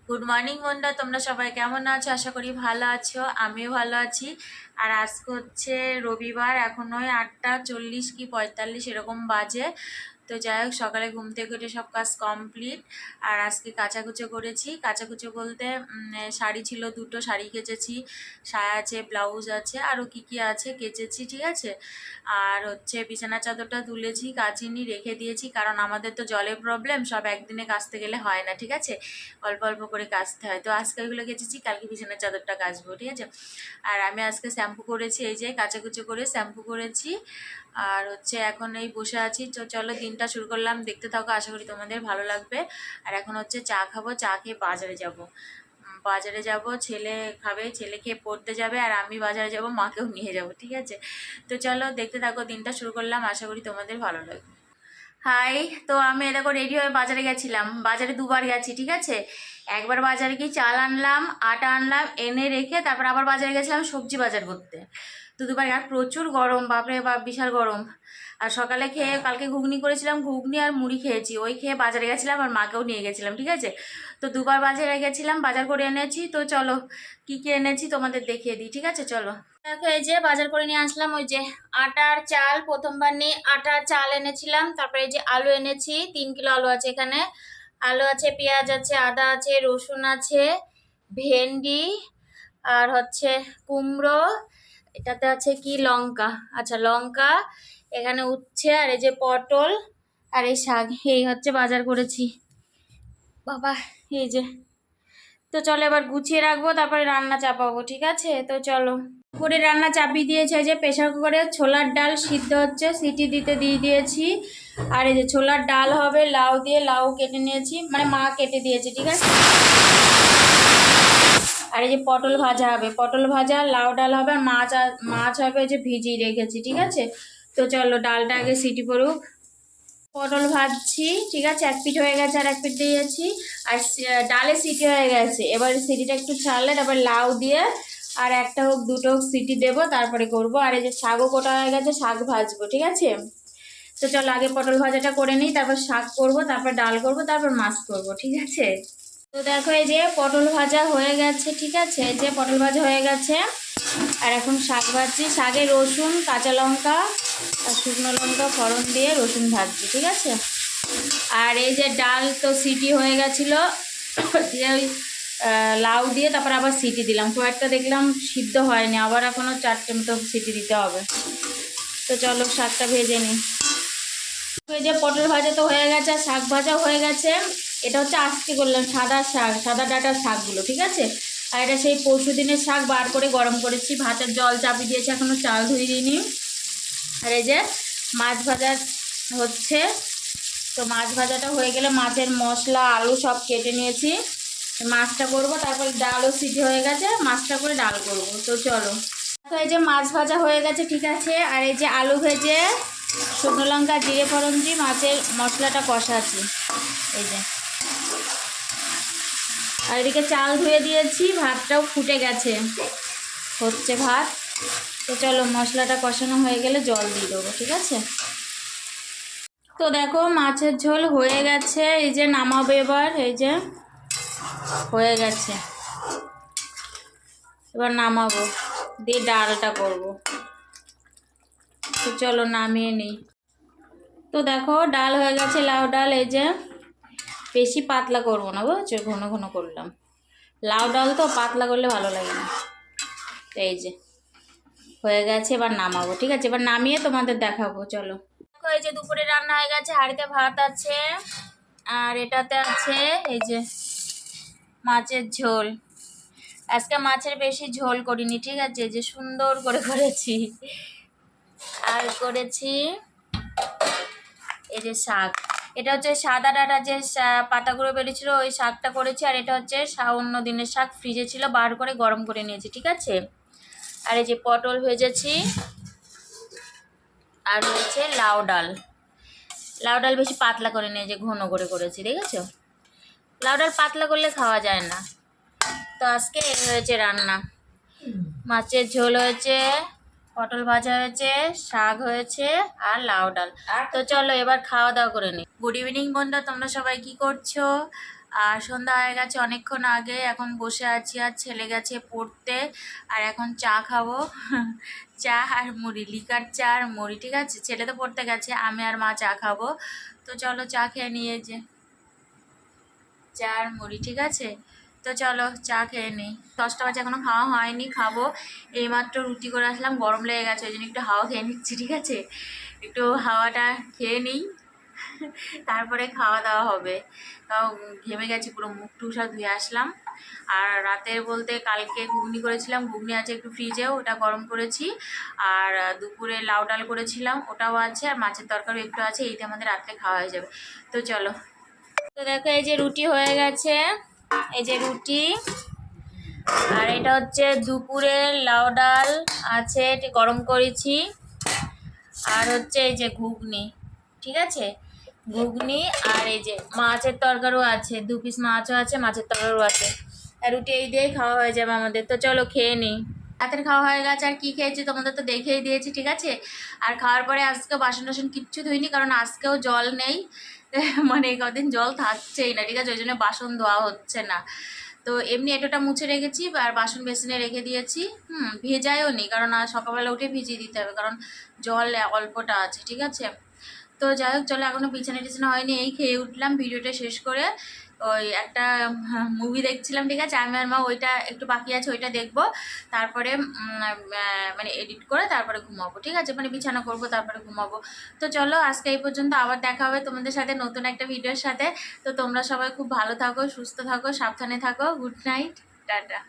Good morning বন্ধুরা, তোমরা সবাই কেমন আছো? আশা করি ভালো আছো, আমিও ভালো আছি। আর আজকে হচ্ছে রবিবার, এখন ওই 8:40 কি 45 এরকম বাজে। তো যাই হোক, সকালে ঘুম থেকে উঠে সব কাজ কমপ্লিট। আর আজকে কাচাকুচো করেছি। কাচাকুচো বলতে শাড়ি ছিল, দুটো শাড়ি কেচেছি, সায়া আছে, ব্লাউজ আছে, আরও কি কি আছে কেচেছি, ঠিক আছে। আর হচ্ছে বিছানা চাদরটা তুলেছি, কাচিনি, রেখে দিয়েছি, কারণ আমাদের তো জলের প্রবলেম, সব একদিনে কাচতে গেলে হয় না, ঠিক আছে, অল্প অল্প করে কাচতে হয়। তো আজকে ওইগুলো কেচেছি, কালকে বিছানার চাদরটা কাচবো, ঠিক আছে। আর আমি আজকে শ্যাম্পু করেছি, এই যে কাচাকুচো করে শ্যাম্পু করেছি। আর হচ্ছে এখন এই বসে আছি। তো চলো দিনটা শুরু করলাম, দেখতে থাকো, আশা করি তোমাদের ভালো লাগবে। আর এখন হচ্ছে চা খাবো, চা খেয়ে বাজারে যাব। বাজারে যাব, ছেলে খাবে, ছেলে খেয়ে পড়তে যাবে, আর আমি বাজারে যাব, মাকেও নিয়ে যাব, ঠিক আছে। তো চলো দেখতে থাকো, দিনটা শুরু করলাম, আশা করি তোমাদের ভালো লাগবে। হাই। তো আমি দেখো রেডি হয়ে বাজারে গেছিলাম, বাজারে দুবার গেছি, ঠিক আছে। একবার বাজারে গিয়ে চাল আনলাম, আটা আনলাম, এনে রেখে তারপর আবার বাজারে গেছিলাম সবজি বাজার করতে। তো দুবার, আর প্রচুর গরম, বাপরে বাপ, বিশাল গরম। আর সকালে খেয়ে কালকে ঘুগনি করেছিলাম, ঘুগনি আর মুড়ি খেয়েছি, ওই খেয়ে বাজারে গেছিলাম, আর মাকেও নিয়ে গেছিলাম, ঠিক আছে। তো দুবার বাজারে গেছিলাম, বাজার করে এনেছি। তো চলো কি কি এনেছি তোমাদের দেখিয়ে দিই, ঠিক আছে, চলো। দেখো এই যে বাজার করে নিয়ে আসলাম, ওই যে আটার চাল, প্রথমবার নিয়ে আটার চাল এনেছিলাম। তারপরে এই যে আলু এনেছি, 3 কিলো আলু আছে এখানে। আলু আছে, পেঁয়াজ আছে, আদা আছে, রসুন আছে, ভেন্ডি, আর হচ্ছে কুমড়ো, এটাতে আছে কি লঙ্কা, আচ্ছা লঙ্কা, এখানে উচ্ছে, আর এই যে পটল, আর এই শাক, এই হচ্ছে বাজার করেছি বাবা, এই যে। তো চলো এবার গুছিয়ে রাখবো, তারপরে রান্না চাপাবো, ঠিক আছে। তো চলো, করে রান্না চাপিয়ে দিয়েছে, যে প্রেশার কুকারে ছোলার ডাল সিদ্ধ হচ্ছে, সিটি দিতে দিয়ে দিয়েছি। আর এই যে ছোলার ডাল হবে লাউ দিয়ে, লাউ কেটে নিয়েছি, মানে মা কেটে দিয়েছে, ঠিক আছে। আর এই যে পটল ভাজা হবে, পটল ভাজা, লাউ ডাল হবে, আর মাছ মাছ হবে, যে ভিজিয়ে রেখেছি, ঠিক আছে। তো চলো ডালটা আগে সিটি পড়ুক। পটল ভাজছি, ঠিক আছে, এক পিঠ হয়ে গেছে, আর এক পিঠ দিয়েছি। আর ডালে সিটি হয়ে গেছে, এবার সিটিটা একটু ছাড়লে তারপর লাউ দিয়ে আর একটা হোক দুটো হোক সিটি দেবো, তারপরে করব। আর এই যে শাকও কোটা হয়ে গেছে, শাক ভাজবো, ঠিক আছে। তো চলো আগে পটল ভাজাটা করে নিই, তারপর শাক করব, তারপর ডাল করব, তারপর মাছ করব, ঠিক আছে। তো দেখো এই যে পটল ভাজা হয়ে গেছে, ঠিক আছে, এই যে পটল ভাজা হয়ে গেছে। আর এখন শাক ভাজছি, শাকে রসুন, কাঁচা লঙ্কা আর শুকনো লঙ্কা ফোড়ন দিয়ে রসুন ভাজছি, ঠিক আছে। আর এই যে ডাল তো সিটি হয়ে গেছিলো, দিয়ে ওই লাউ দিয়ে তারপর আবার সিটি দিলাম, খুব একটা দেখলাম সিদ্ধ হয়নি, আবার এখনও 4টে মতো সিটি দিতে হবে। তো চলো শাকটা ভেজে নিই। এই যে পটল ভাজা তো হয়ে গেছে, আর শাক ভাজা হয়ে গেছে। এটা হচ্ছে আজকে করলাম সাদা শাক, সাদা ডাঁটার শাকগুলো, ঠিক আছে। আর এটা সেই পরশু দিনের শাক, বার করে গরম করেছি, ভাতের জল চাপিয়ে দিয়েছি, এখনো চাল ধুয়ে দিইনি। আর এই যে মাছ ভাজা হচ্ছে। তো মাছ ভাজাটা হয়ে গেলে মাছের মশলা আলু সব কেটে নিয়েছি, মাছটা করব, তারপরে ডালও সিটি হয়ে গেছে, মাছটা করে ডাল করব। তো চলো, তো এই যে মাছ ভাজা হয়ে গেছে, ঠিক আছে। আর এই যে আলু ভেজে শুকনো লঙ্কা জিরে ফোড়ন দিয়ে মাছের মশলাটা কষাচ্ছি, এই যে। আর এদিকে চাল ধুয়ে দিয়েছি, ভাতটাও ফুটে গেছে, হচ্ছে ভাত। তো চলো মশলাটা কষানো হয়ে গেলে জল দিয়ে দেবো, ঠিক আছে। তো দেখো মাছের ঝোল হয়ে গেছে, এই যে নামাবো এবার, এই যে হয়ে গেছে, এবার নামাবো, দিয়ে ডালটা করব। তো চলো নামিয়ে নিই। তো দেখো ডাল হয়ে গেছে, লাউ ডাল, এই যে। বেশি পাতলা করবো না, বুঝছো, ঘন ঘন করলাম, লাউ ডাল তো পাতলা করলে ভালো লাগে না। তো এই যে হয়ে গেছে, এবার নামাবো, ঠিক আছে, এবার নামিয়ে তোমাদের দেখাবো, চলো। দেখো এই যে দুপুরে রান্না হয়ে গেছে, হাঁড়িতে ভাত আছে, আর এটাতে আছে এই যে মাছের ঝোল। আজকে মাছের বেশি ঝোল করিনি, ঠিক আছে, যে সুন্দর করে করেছি। আর করেছি এই যে শাক, এটা হচ্ছে সাদা ডাঁটা যে পাতাগুলো বেরিয়েছিল, ওই শাকটা করেছি। আর এটা হচ্ছে অন্য দিনের শাক, ফ্রিজে ছিল, বার করে গরম করে নিয়েছি, ঠিক আছে। আর এই যে পটল ভেজেছি, আর হচ্ছে লাউ ডাল। লাউ ডাল বেশি পাতলা করে নিয়ে, যে ঘন করে করেছি, দেখেছো। লাউ ডাল পাতলা করলে খাওয়া যায় না। তো আজকে এই হয়েছে রান্না, মাছের ঝোল হয়েছে, পটল ভাজা হয়েছে, শাক হয়েছে, আর লাউ ডাল। তো চলো এবার খাওয়া দাওয়া করে নিই। গুড ইভিনিং বন্ধুরা, তোমরা সবাই কি করছো? আর সন্ধ্যা হয়ে গেছে অনেকক্ষণ আগে, এখন বসে আছি আর ছেলে গেছে পড়তে, আর এখন চা খাবো। চা আর মুড়ি, লিকার চা আর মুড়ি, ঠিক আছে। ছেলে তো পড়তে গেছে, আমি আর মা চা খাবো। তো চলো চা খেয়ে নিয়ে যে চা আর মুড়ি, ঠিক আছে। তো চলো চা খেয়ে নিই। 10টা বাজে, এখনো খাওয়া হয়নি, খাবো। এইমাত্র রুটি করে আসলাম, গরম লেগে গেছে, ওই জন্য একটু হাওয়া খেয়ে নিচ্ছি, ঠিক আছে। একটু হাওয়াটা খেয়ে নিই, তারপরে খাওয়া দাওয়া হবে। তাও ঘেমে গেছি পুরো, মুখ টুক সব ধুয়ে আসলাম। আর রাতের বলতে কালকে ঘুগনি করেছিলাম, ঘুগনি আছে একটু ফ্রিজেও, ওটা গরম করেছি। আর দুপুরে লাউ ডাল করেছিলাম, ওটাও আছে। আর মাছের তরকারি একটু আছে, এইটা আমাদের রাত্রে খাওয়া হয়ে যাবে। তো চলো। তো দেখো এই যে রুটি হয়ে গেছে, এই যে রুটি। আর এটা হচ্ছে দুপুরে লাউ ডাল আছে, এটি গরম করেছি। আর হচ্ছে এই যে ঘুগনি, ঠিক আছে, ঘুগনি। আর এই যে মাছের তরকারিও আছে, 2 পিস মাছও আছে, মাছের তরকারিও আছে। আর রুটি এই দিয়েই খাওয়া হয়ে যাবে আমাদের। তো চলো খেয়ে নিই। রাতের খাওয়া হয়ে গেছে, আর কি খেয়েছি তোমাদের তো দেখেই দিয়েছি, ঠিক আছে। আর খাওয়ার পরে আজকে বাসন টাসন কিচ্ছু ধুইনি, কারণ আজকেও জল নেই। মানে এই কদিন জল থাকছেই না, ঠিক আছে, ওই জন্য বাসন ধোয়া হচ্ছে না। তো এমনি এটোটা মুছে রেখেছি, আর বাসন বেসিনে রেখে দিয়েছি। ভেজায়ও নি, কারণ আর সকালবেলা উঠে ভিজিয়ে দিতে হবে, কারণ জল অল্পটা আছে, ঠিক আছে। তো যাই হোক চলো, এখনো বিছানা টিছানা হয়নি, এই খেয়ে উঠলাম, ভিডিওটা শেষ করে ওই একটা মুভি দেখছিলাম, ঠিক আছে, আমি আর মা। ওইটা একটু বাকি আছে, ওইটা দেখবো। তারপরে মানে এডিট করে তারপরে ঘুমাবো, ঠিক আছে, মানে বিছানা করবো তারপরে ঘুমাবো। তো চলো আজকে এই পর্যন্ত, আবার দেখা হবে তোমাদের সাথে নতুন একটা ভিডিওর সাথে। তো তোমরা সবাই খুব ভালো থাকো, সুস্থ থাকো, সাবধানে থাকো। Good night, tata.